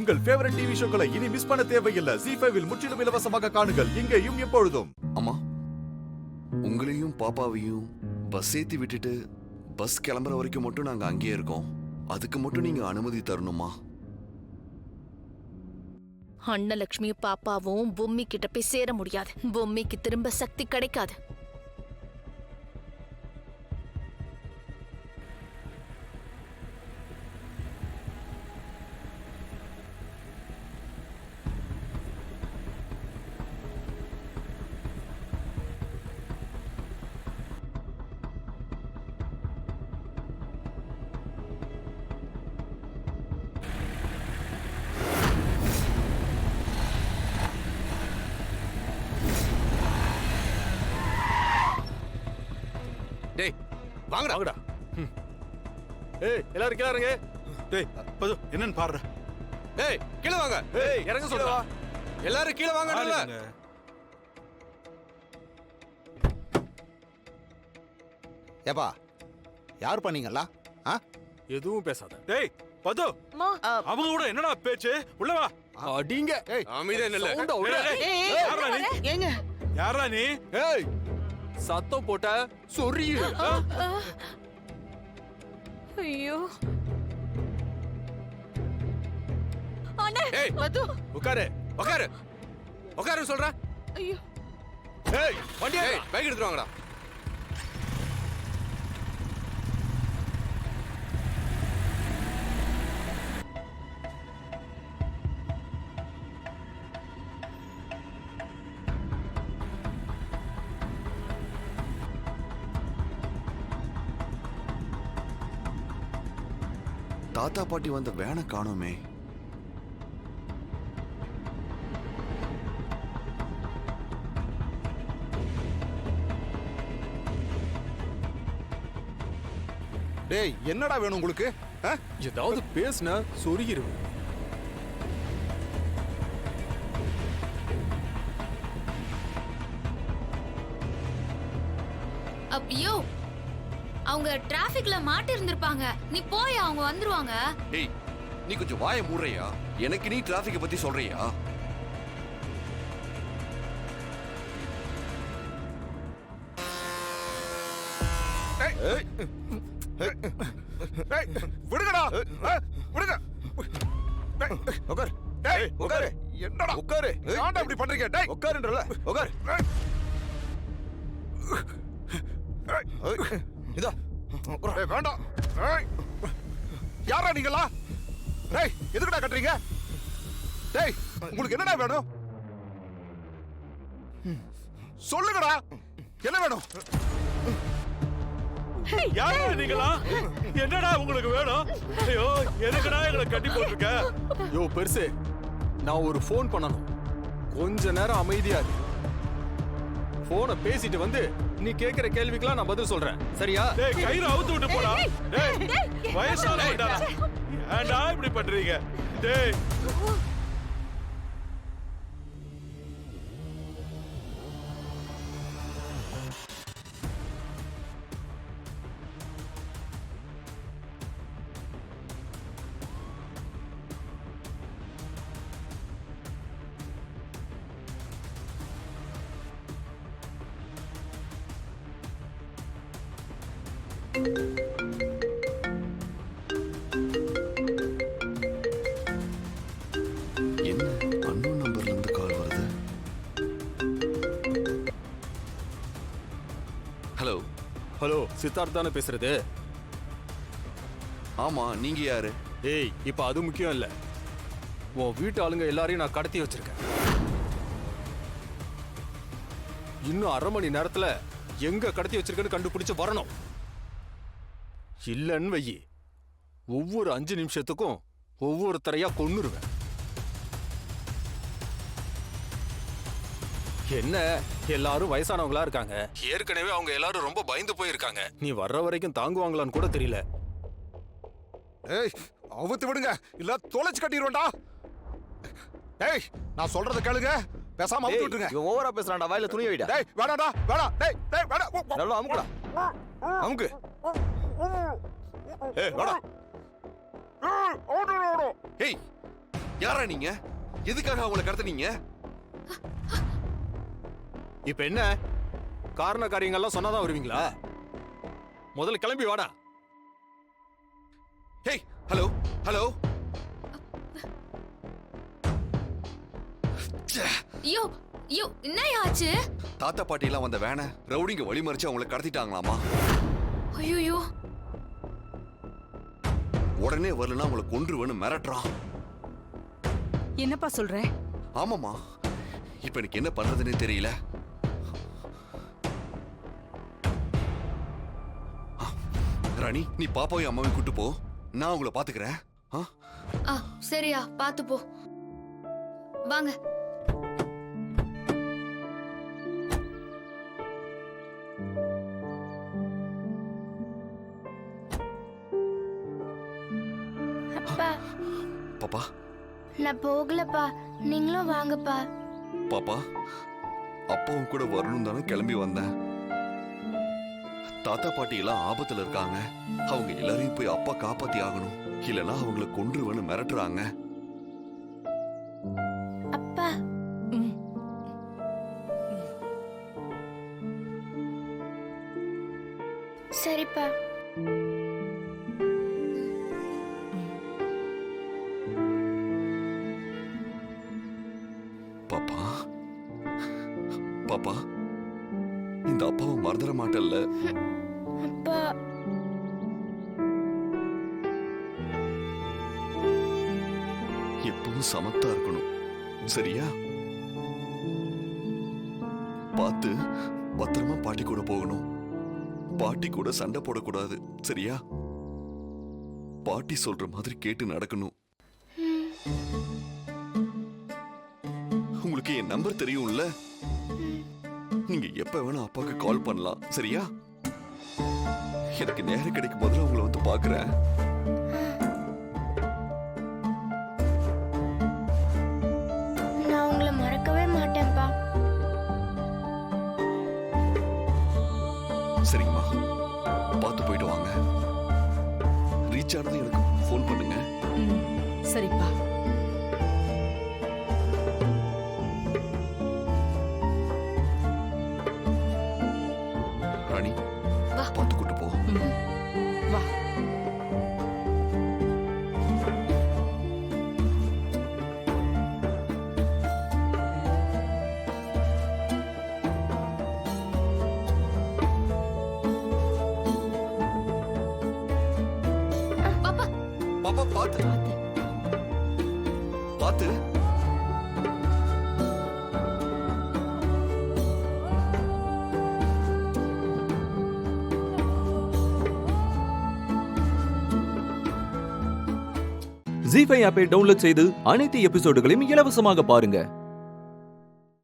உங்கள் favourite TV ஷோக்களை இனி miss பண்ண தேவையில்லை. ZEE5 இல் முற்றிலும் இலவசமாக காணுங்கள். இங்கேயும் எப்பொழுதும். அம்மா, உங்களையும் பாப்பாவையும் பஸ் ஏத்தி விட்டுட்டு பஸ் கிளம்புற வரைக்கும் மட்டும் நாங்க அங்கேயே இருக்கோம். அதுக்கு மட்டும் நீங்க அனுமதி தரணுமா? அன்னலட்சுமி பாப்பாவும் பொம்மி கிட்ட போய் சேர முடியாது. பொம்மிக்கு திரும்ப சக்தி கிடைக்காது. டேய் வாங்கடா வாங்கடா. ஏய் எல்லாரும் கீழ இறங்க. டேய் பது என்னன்னு பாருடா. டேய் கீழ வாங்க. ஏய் இறங்க சொல்றா. எல்லாரும் கீழ வாங்கடா. ஏப்பா யார் பண்ணீங்களா? எதுவும் பேசாத. டேய் பது அவங்க கூட என்னடா பேச்சு? உள்ள வா. அடிங்க. ஏய் அமைதியா நில்லு. சவுண்ட விடு. யாரா நீ? ஏங்க யாரா நீ? ஏய் சத்தம் போட்ட சொறியிடு. ஐயோ அண்ணே ஏய் மது உட்காரு உட்காரு உட்காரு சொல்றேன். ஐயோ ஏய் வண்டி ஏய் பைக் எடுத்துட்டு வாங்கடா. தாத்தா பாட்டி வந்த வேனை காணோமே. டேய் என்னடா வேணும் உங்களுக்கு? ஏதாவது பேசுனா சொறியிரு. ஐயோ அவங்க டிராபிக்ல மாட்டி இருந்திருப்பாங்க. நீ போய் அவங்க வந்துருவாங்க. ஏய் நீ கொஞ்சம் வாயை மூடுறியா? எனக்கு நீ டிராபிக்கை பத்தி சொல்றியா? விடுங்கடா. விடுங்க. உட்கார். டேய் உட்காரு. என்னடா உட்காரு. ஏன்டா இப்படி பண்றீங்க? டேய் உட்காருன்றல. உட்கார். இதோ. ஏய் வேண்டாம். ஏய் யாரா நீங்களா? டேய் எதுக்குடா கட்டறீங்க? டேய் உங்களுக்கு என்னடா வேணும்? சொல்லுங்கடா. என்ன வேணும்? யாரா நீங்களா? என்னடா உங்களுக்கு வேணும்? ஐயோ எதுக்குடா எங்களை கட்டி போட்டுருக்க? யோ பெருசு, நான் ஒரு ஃபோன் பண்ணணும். கொஞ்ச நேரம் அமைதியா இரு. போனை பேசிட்டு வந்து நீ கேக்குற கேள்விக்கெல்லாம் நான் பதில் சொல்றேன். சரியா? டேய் கயிறு அவுத்து விட்டு போடா. டேய் வயசானவன்டா. ஏன்டா இப்படி பண்றீங்க? டேய் என்ன அன்னோன் நம்பர்ல இருந்து கால் வருது? ஹலோ. ஹலோ சித்தார்த் தானே பேசுறது? ஆமா, நீங்க யாரு? ஏய் இப்ப அது முக்கியம் இல்ல. உன் வீட்டு ஆளுங்க எல்லாரையும் நான் கடத்தி வச்சிருக்கேன். இன்னும் 1/2 மணி நேரத்துல எங்க கடத்தி வச்சிருக்கேன்னு கண்டுபிடிச்சு வரணும். இல்லன்னு வையி, ஒவ்வொரு 5 நிமிஷத்துக்கும் ஒவ்வொருத்தரையா கொன்னுருவேன். என்ன எல்லாரும் வயசானவங்களா இருக்காங்க. ஏற்கனவே அவங்க எல்லாரும் ரொம்ப பயந்து போயிருக்காங்க. நீ வர்ற வரைக்கும் தாங்குவாங்களான்னு கூட தெரியல. ஏய் அவுத்து விடுங்க, இல்ல தொலைச்சு கட்டிடுவேன்டா. ஏய் நான் சொல்றத கேளுங்க, பேசாம அவுத்து விட்டுருங்க. இவன் ஓவரா பேசுறான்டா. வாயில துணி வைடா. டேய் வேணாடா, வேணாம். டேய் டேய் வேணாம். நல்லா அமுக்குடா. அமுக்கு. ஏய் வேணாம். ஏய் யாரா நீங்க? எதுக்காக அவங்கள கடத்துனீங்க? இப்ப என்ன காரண காரியங்கள்லாம் சொன்னாதான் வருவீங்களா? முதல்ல கிளம்பி வாடா. Hey, hello hello. ஐயோ ஐயோ என்ன ஆச்சு? தாத்தா பாட்டி எல்லாம் வந்த வேனை ரவுடிங்க வழிமறிச்சு அவங்கள கடத்திட்டாங்களாமா. ஐயோ உடனே வரலன்னா அவங்கள கொன்றுவேன்னு மிரட்டுறான். என்னப்பா சொல்ற? ஆமாமா, இப்ப எனக்கு என்ன பண்றதுன்னே தெரியல. ராணி, நீ பாப்பாவையும் அம்மாவையும் கூட்டு போ, நான் உங்களை பாத்துக்கிறேன். சரியா, பாத்து போ. வாங்க. அப்பா, பாப்பா நான் போகலப்பா, நீங்களும் வாங்கப்பா. பாப்பா, அப்பாவும் கூட வரணும் தானே கிளம்பி வந்தேன். தாத்தா பாட்டி எல்லாம் ஆபத்துல இருக்காங்க. அவங்க எல்லாரையும் போய் அப்பா காப்பாத்தி ஆகணும், இல்லனா அவங்கள கொன்றுவேன்னு மிரட்டுறாங்க. அப்பா, சரிப்பா. பாப்பா பாப்பா, இந்த அப்பாவை மறந்துட மாட்டல்ல? அப்பா, எப்பவும் சமத்தா இருக்கணும், சரியா? பார்த்து பத்திரமா பாட்டி கூட போகணும். பாட்டி கூட சண்டை போடக்கூடாது, சரியா? பாட்டி சொல்ற மாதிரி கேட்டு நடக்கணும். உங்களுக்கு என் நம்பர் தெரியும்ல? நீங்க எப்ப வேணா அப்பாவுக்கு கால் பண்ணலாம், சரியா? எனக்கு நேரம் கிடைக்கும் போதுல உங்களை வந்து பாக்குறேன். நான் உங்களை மறக்கவே மாட்டேன்ப்பா. சரிங்கம்மா, பார்த்து போயிட்டு வாங்க. ரீச் ஆனதும் எனக்கு ஃபோன் பண்ணுங்க. சரிப்பா. ராணி, பார்த்து கூட்டு போ. வா. பாப்பா, பாப்பா பார்த்து பார்த்து. ஜீ5 ஆப்பை டவுன்லோட் செய்து அனைத்து எபிசோடுகளையும் இலவசமாக பாருங்க.